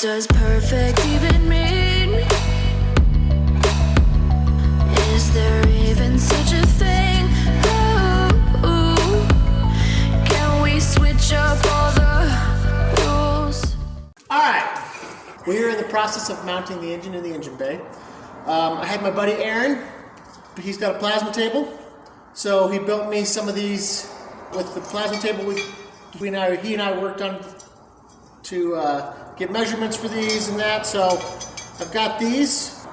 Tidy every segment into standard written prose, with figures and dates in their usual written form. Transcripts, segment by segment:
does perfect even mean? Is there even such a thing? Ooh, can we switch up all the rules? Alright, we're in the process of mounting the engine in the engine bay. I had my buddy Aaron, he's got a plasma table, so he built me some of these with the plasma table he and I worked on to get measurements for these and that. So I've got these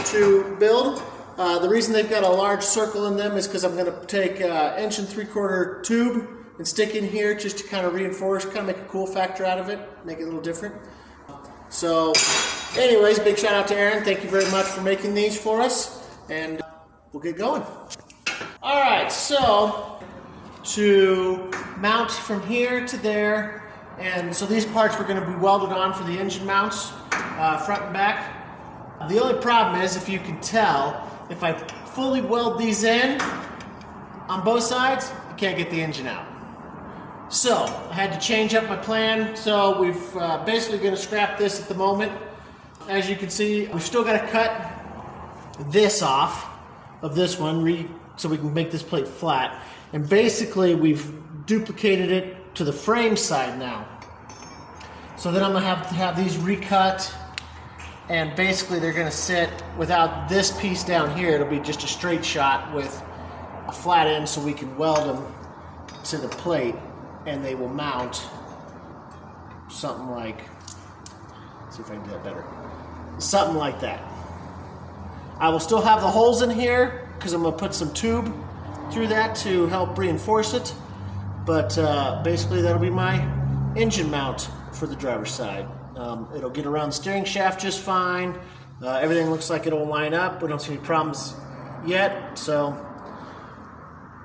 to build. The reason they've got a large circle in them is because I'm going to take an 1 3/4 tube and stick in here just to kind of reinforce, kind of make a cool factor out of it, make it a little different. So anyways, big shout out to Aaron. Thank you very much for making these for us, and we'll get going. All right, so to mount from here to there, and so these parts were going to be welded on for the engine mounts, front and back. The only problem is, if you can tell, if I fully weld these in on both sides, you can't get the engine out. So I had to change up my plan. So we've basically going to scrap this at the moment. As you can see, we've still got to cut this off of this one so we can make this plate flat. And basically we've duplicated it to the frame side now. So then I'm going to have these recut, and basically they're going to sit without this piece down here. It'll be just a straight shot with a flat end so we can weld them to the plate, and they will mount something like, let's see if I can do that better, something like that. I will still have the holes in here because I'm going to put some tube through that to help reinforce it, but basically that'll be my engine mount for the driver's side. It'll get around the steering shaft just fine. Everything looks like it'll line up. We don't see any problems yet, so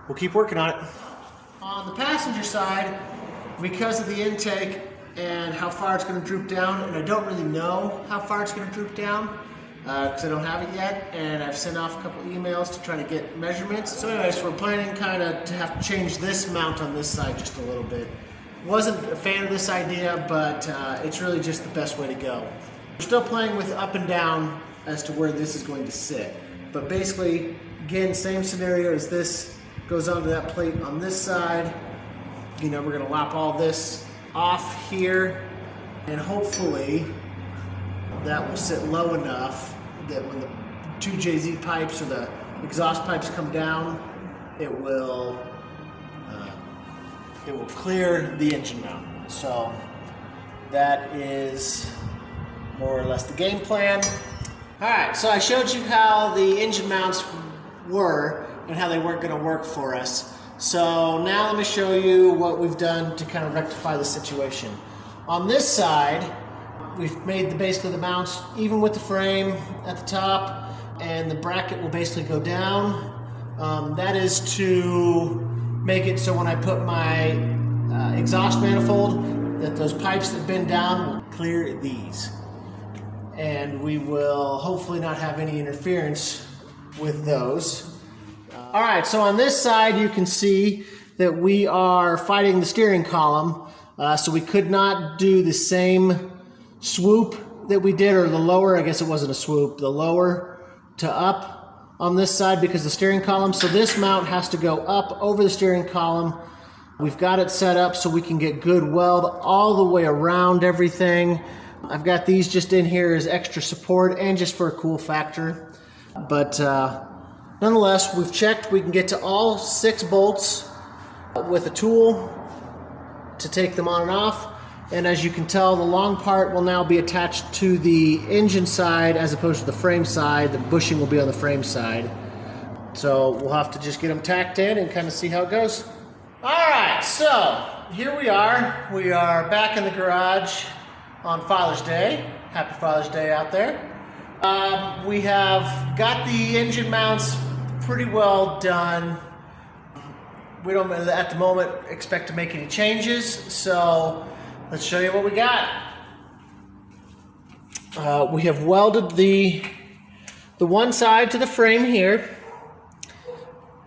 we'll keep working on it. On the passenger side, because of the intake and how far it's going to droop down, and I don't really know how far it's going to droop down because I don't have it yet, and I've sent off a couple emails to try to get measurements. So anyways, we're planning kind of to have to change this mount on this side just a little bit. Wasn't a fan of this idea, but it's really just the best way to go. We're still playing with up and down as to where this is going to sit, but basically, again, same scenario as this goes onto that plate on this side. You know, we're going to lop all this off here, and hopefully that will sit low enough that when the two JZ pipes or the exhaust pipes come down, it will clear the engine mount. So that is more or less the game plan. All right, so I showed you how the engine mounts were and how they weren't going to work for us. So now let me show you what we've done to kind of rectify the situation. On this side, we've made basically the mounts even with the frame at the top, and the bracket will basically go down. That is to make it so when I put my exhaust manifold, that those pipes that bend down will clear these. And we will hopefully not have any interference with those. All right, so on this side you can see that we are fighting the steering column, so we could not do the same swoop that we did, or the lower, I guess it wasn't a swoop, the lower to up on this side because the steering column. So this mount has to go up over the steering column. We've got it set up so we can get good weld all the way around everything. I've got these just in here as extra support and just for a cool factor. But nonetheless, we've checked. We can get to all 6 bolts with a tool to take them on and off. And as you can tell, the long part will now be attached to the engine side as opposed to the frame side. The bushing will be on the frame side. So we'll have to just get them tacked in and kind of see how it goes. All right, so here we are. We are back in the garage on Father's Day. Happy Father's Day out there. We have got the engine mounts pretty well done. We don't, at the moment, expect to make any changes, so let's show you what we got. We have welded the one side to the frame here.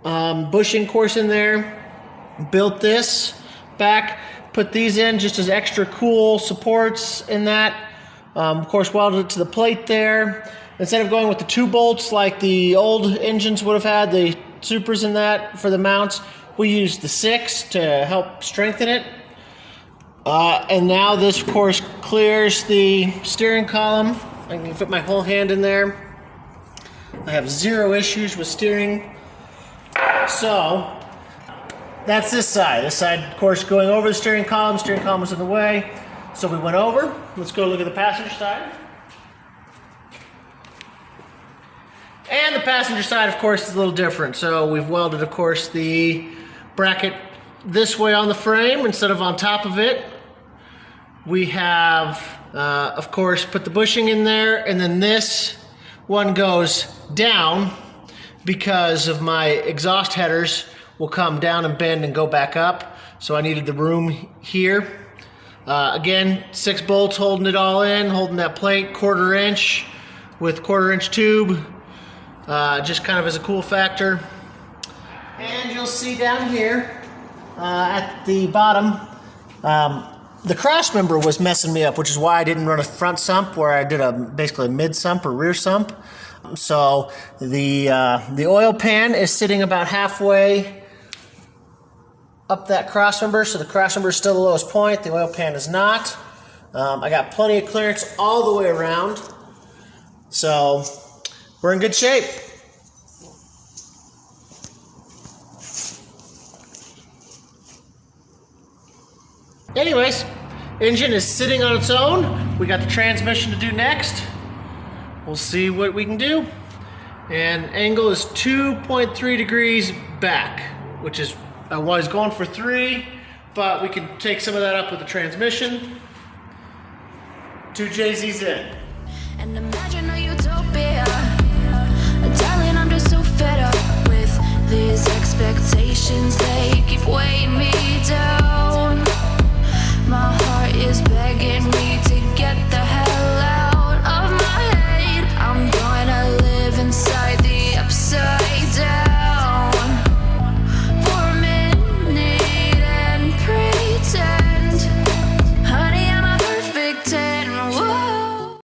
Bushing course in there. Built this back. Put these in just as extra cool supports in that. Of course, welded it to the plate there. Instead of going with the 2 bolts like the old engines would have had, the Supras in that for the mounts, we used the 6 to help strengthen it. And now this, of course, clears the steering column. I can fit my whole hand in there. I have 0 issues with steering. So that's this side. This side, of course, going over the steering column. Steering column was in the way. So we went over. Let's go look at the passenger side. And the passenger side, of course, is a little different. So we've welded, of course, the bracket this way on the frame instead of on top of it. We have, of course, put the bushing in there, and then this one goes down because of my exhaust headers will come down and bend and go back up. So I needed the room here. Again, 6 bolts holding it all in, holding that plate, 1/4 inch with 1/4 inch tube, just kind of as a cool factor. And you'll see down here at the bottom, the cross member was messing me up, which is why I didn't run a front sump where I did basically a mid sump or rear sump. So the oil pan is sitting about halfway up that cross member, so the cross member is still the lowest point. The oil pan is not. I got plenty of clearance all the way around, so we're in good shape. Anyways, engine is sitting on its own. We got the transmission to do next. We'll see what we can do. And angle is 2.3 degrees back, which is, I was going for 3, but we can take some of that up with the transmission. 2 JZs in. And imagine a utopia. Darling, I'm just so fed up with these expectations. They keep weighing me